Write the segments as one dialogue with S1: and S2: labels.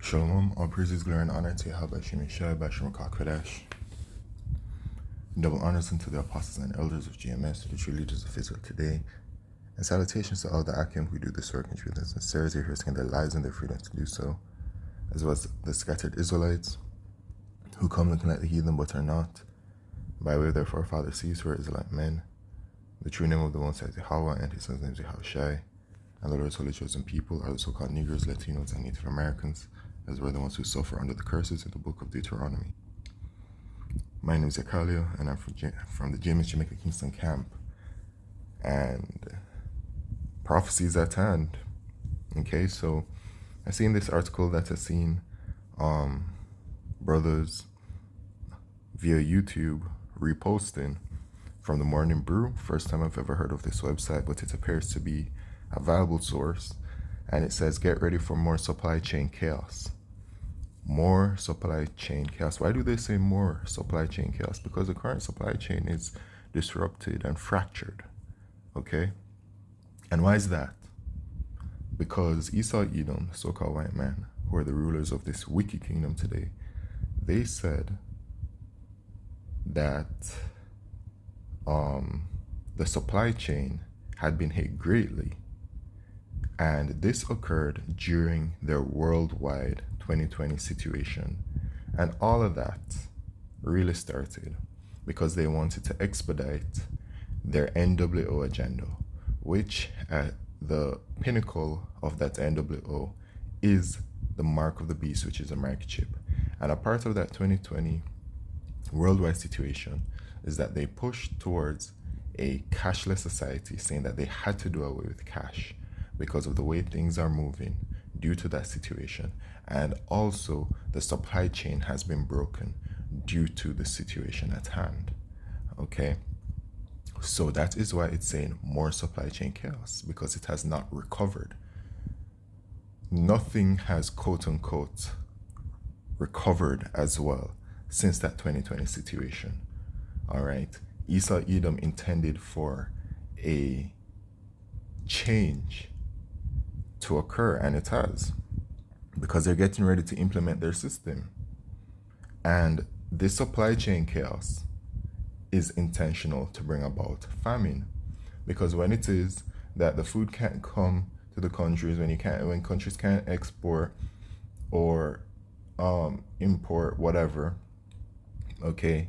S1: Shalom, all praises, glory, and honor to Yahweh Shem Yeshai, Bashim Kodesh. Double honors unto the apostles and elders of GMS, to the true leaders of Israel today, and salutations to all the Akim who do this work in truth and sincerity, risking their lives and their freedom to do so, as well as the scattered Israelites who come looking like the heathen but are not, by way of their forefathers seeds who are Israelite men. The true name of the Most High is Yahweh, and his son's name is Yahushai, and the Lord's holy chosen people are the so-called Negroes, Latinos, and Native Americans, as well the ones who suffer under the curses in the book of Deuteronomy. My name is Zakalia, and I'm from the James Jamaica Kingston camp, and prophecies at hand. Okay, so I seen this article that I seen brothers via YouTube reposting from the Morning Brew. First time I've ever heard of this website, but it appears to be a valuable source, and it says get ready for more supply chain chaos. More supply chain chaos. Why do they say more supply chain chaos? Because the current supply chain is disrupted and fractured. Okay? And why is that? Because Esau, Edom, the so-called white man, who are the rulers of this wicked kingdom today, they said that the supply chain had been hit greatly, and this occurred during their worldwide 2020 situation. And all of that really started because they wanted to expedite their NWO agenda, which at the pinnacle of that NWO is the mark of the beast, which is a microchip. And a part of that 2020 worldwide situation is that they pushed towards a cashless society, saying that they had to do away with cash because of the way things are moving due to that situation. And also the supply chain has been broken due to the situation at hand. Okay? So that is why it's saying more supply chain chaos, because it has not recovered. Nothing has quote unquote recovered as well since that 2020 situation. All right. Esau Edom intended for a change to occur, and it has, because they're getting ready to implement their system. And this supply chain chaos is intentional to bring about famine, because when it is that the food can't come to the countries, when countries can't export or import whatever, okay,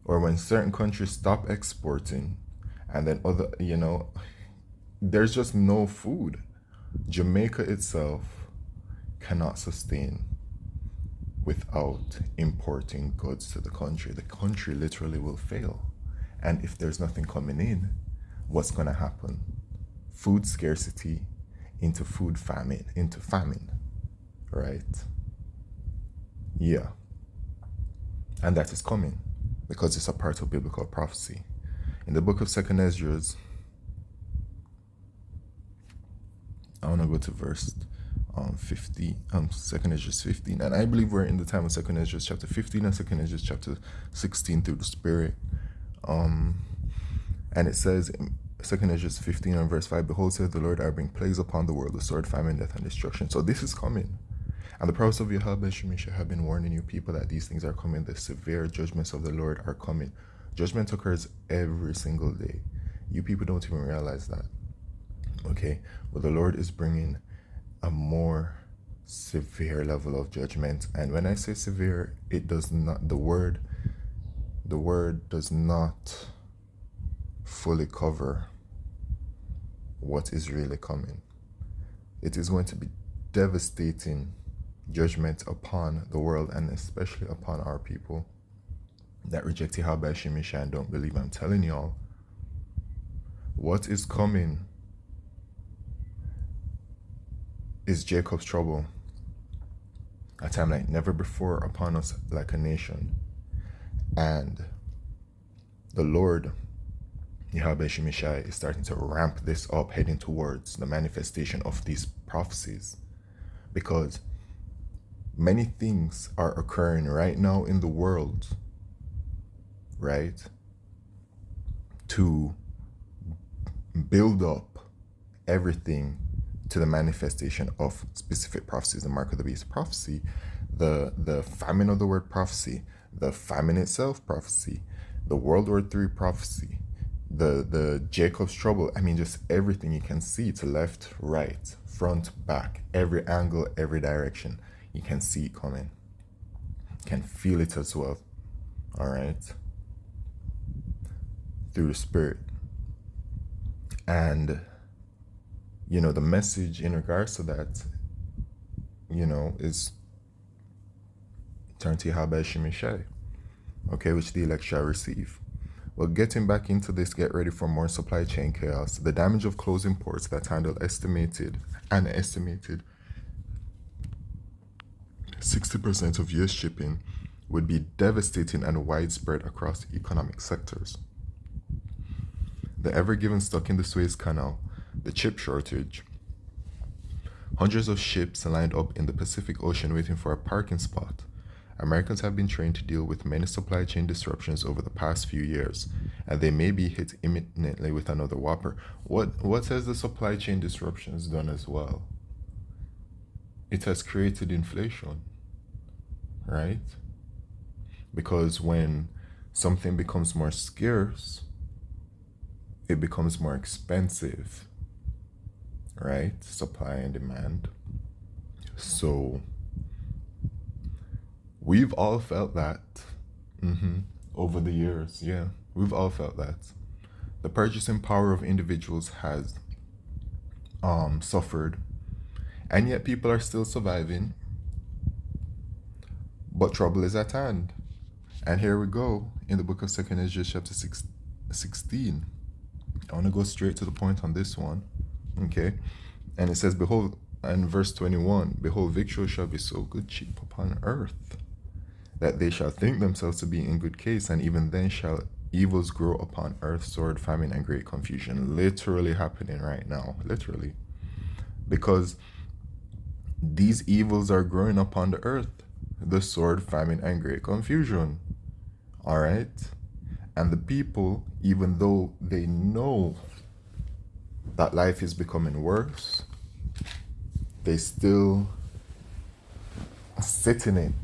S1: or when certain countries stop exporting, and then there's just no food. Jamaica itself cannot sustain without importing goods to the country. The country literally will fail. And if there's nothing coming in, what's going to happen? Food scarcity into famine, right? Yeah. And that is coming because it's a part of biblical prophecy. In the book of 2nd Esdras, I want to go to verse 2nd Esdras 15, and I believe we're in the time of 2nd Esdras chapter 15 and 2nd Esdras chapter 16 through the Spirit. And it says in 2nd Esdras 15 and verse 5, behold, says the Lord, I bring plagues upon the world, the sword, famine, death, and destruction. So this is coming. And the prophets of Yahweh Shemisha have been warning you people that these things are coming. The severe judgments of the Lord are coming. Judgment occurs every single day. You people don't even realize that. Okay, but the Lord is bringing a more severe level of judgment. And when I say severe, it does not, the word does not fully cover what is really coming. It is going to be devastating judgment upon the world, and especially upon our people that reject Yahweh Shemisha and don't believe. I'm telling y'all, what is coming is Jacob's trouble, a time like never before upon us like a nation. And the Lord, Yahweh Shemishai, is starting to ramp this up, heading towards the manifestation of these prophecies, because many things are occurring right now in the world, right, to build up everything to the manifestation of specific prophecies, the mark of the beast prophecy, the famine of the word prophecy, the famine itself prophecy, the World War III prophecy, the Jacob's trouble. I mean, just everything you can see to left, right, front, back, every angle, every direction. You can see it coming. You can feel it as well. All right. Through the Spirit. And, the message in regards to that, is turn to Yahweh Shemishai, okay, which the elect shall receive. Well, getting back into this, get ready for more supply chain chaos. The damage of closing ports that handle estimated 60% of US shipping would be devastating and widespread across economic sectors. The Ever Given stuck in the Suez Canal, the chip shortage, hundreds of ships lined up in the Pacific Ocean waiting for a parking spot. Americans have been trained to deal with many supply chain disruptions over the past few years, and they may be hit imminently with another whopper. What has the supply chain disruptions done as well? It has created inflation, right? Because when something becomes more scarce, it becomes more expensive, right? Supply and demand. So we've all felt that over the years. Yeah, we've all felt that. The purchasing power of individuals has suffered, and yet people are still surviving. But trouble is at hand. And here we go in the book of 2 Ezra chapter 16. I want to go straight to the point on this one. Okay. And it says, behold, and verse 21, behold, victuals shall be so good cheap upon earth, that they shall think themselves to be in good case, and even then shall evils grow upon earth, sword, famine, and great confusion. Literally happening right now. Literally. Because these evils are growing upon the earth. The sword, famine, and great confusion. Alright? And the people, even though they know that life is becoming worse, they still sit in it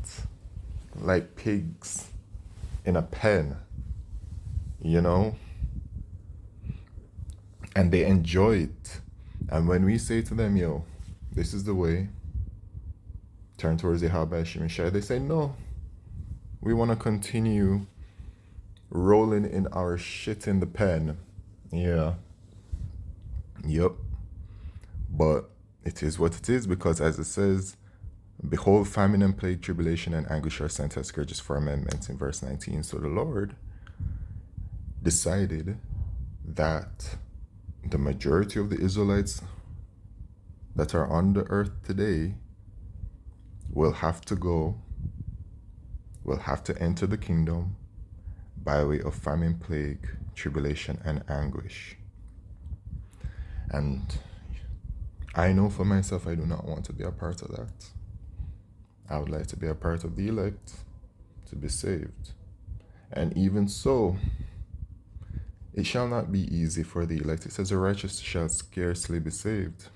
S1: like pigs in a pen, and they enjoy it. And when we say to them, yo, this is the way, turn towards the Yahweh Shemishai, they say, no, we want to continue rolling in our shit in the pen. Yeah. Yep. But it is what it is, because as it says, behold, famine and plague, tribulation and anguish are sent as scourges for amendments in verse 19. So the Lord decided that the majority of the Israelites that are on the earth today will have to enter the kingdom by way of famine, plague, tribulation, and anguish. And I know for myself, I do not want to be a part of that. I would like to be a part of the elect, to be saved. And even so, it shall not be easy for the elect. It says the righteous shall scarcely be saved.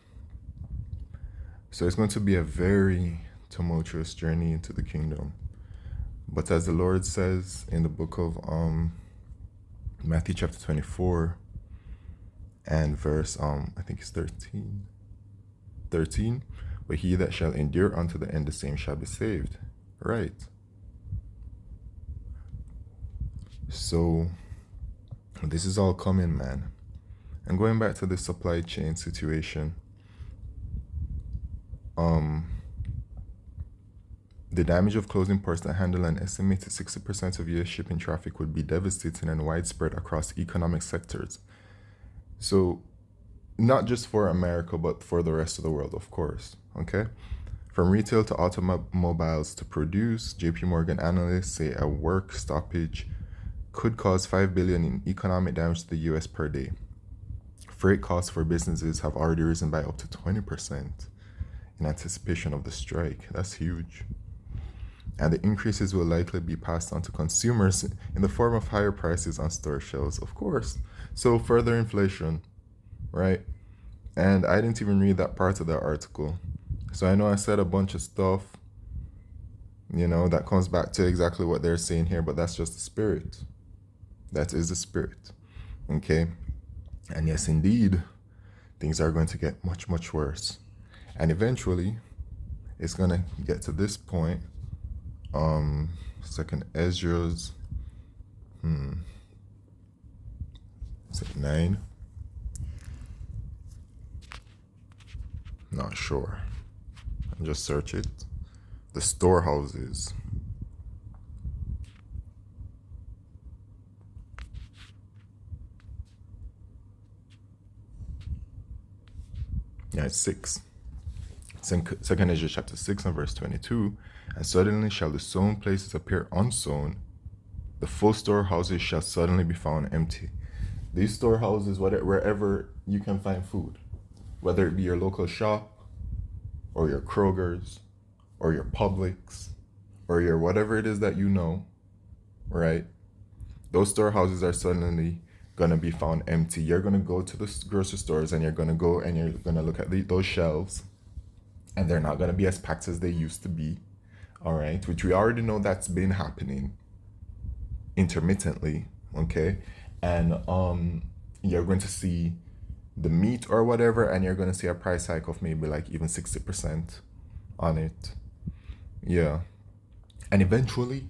S1: So it's going to be a very tumultuous journey into the kingdom. But as the Lord says in the book of Matthew chapter 24 and verse, I think it's 13, but he that shall endure unto the end, the same shall be saved. Right. So this is all coming, man. And going back to the supply chain situation, the damage of closing ports that handle an estimated 60% of US shipping traffic would be devastating and widespread across economic sectors. So not just for America, but for the rest of the world, of course. Okay? From retail to automobiles to produce, JP Morgan analysts say a work stoppage could cause $5 billion in economic damage to the US per day. Freight costs for businesses have already risen by up to 20% in anticipation of the strike. That's huge. And the increases will likely be passed on to consumers in the form of higher prices on store shelves, of course. So further inflation, right? And I didn't even read that part of the article. So I know I said a bunch of stuff, that comes back to exactly what they're saying here, but that's just the spirit. That is the spirit. Okay? And yes, indeed, things are going to get much, much worse. And eventually, it's going to get to this point. Second Ezra's, is it 9? Not sure. I'll just search it. The storehouses. Yeah, it's 6. Second Ezra chapter 6 and verse 22. And suddenly shall the sown places appear unsown. The full storehouses shall suddenly be found empty. These storehouses, wherever you can find food, whether it be your local shop, or your Kroger's, or your Publix, or your whatever it is that right? Those storehouses are suddenly gonna be found empty. You're gonna go to the grocery stores and you're gonna go and you're gonna look at those shelves, and they're not gonna be as packed as they used to be, all right? Which we already know that's been happening intermittently, okay? And you're going to see the meat or whatever, and you're going to see a price hike of maybe like even 60% on it. Yeah. And eventually,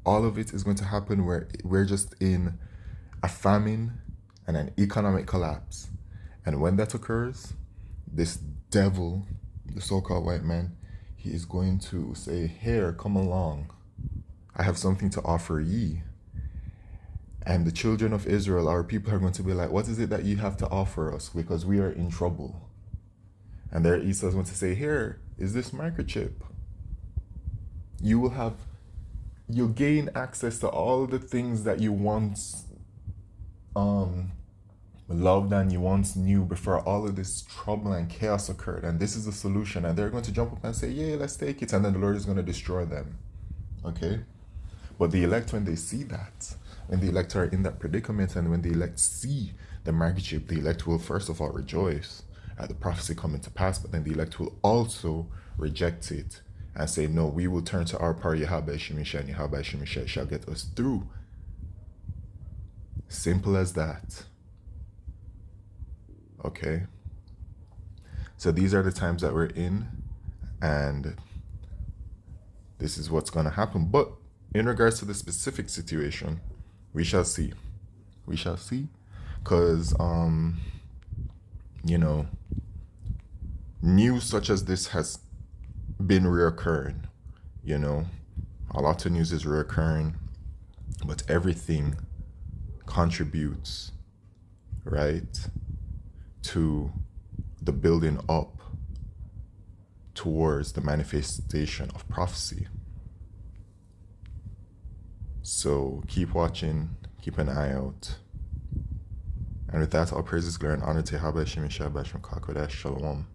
S1: all of it is going to happen where we're just in a famine and an economic collapse. And when that occurs, this devil, the so-called white man, he is going to say, "Here, come along. I have something to offer ye." And the children of Israel, our people, are going to be like, "What is it that you have to offer us? Because we are in trouble." And there Esau is going to say, "Here is this microchip. You'll gain access to all the things that you once loved and you once knew before all of this trouble and chaos occurred. And this is the solution." And they're going to jump up and say, "Yeah, let's take it." And then the Lord is going to destroy them. Okay? But the elect, when they see that, when the elect are in that predicament, and when the elect see the microchip, the elect will first of all rejoice at the prophecy coming to pass, but then the elect will also reject it and say, "No, we will turn to our power, Yahweh Shemisha, and Yahweh Shemisha shall get us through." Simple as that. Okay? So these are the times that we're in, and this is what's going to happen. But in regards to the specific situation, we shall see. We shall see. Because, news such as this has been reoccurring. A lot of news is reoccurring, but everything contributes, right, to the building up towards the manifestation of prophecy. So keep watching, keep an eye out. And with that, all praises, glory, and honor to Yahweh Shemeshah Basham Kakodesh. Shalom.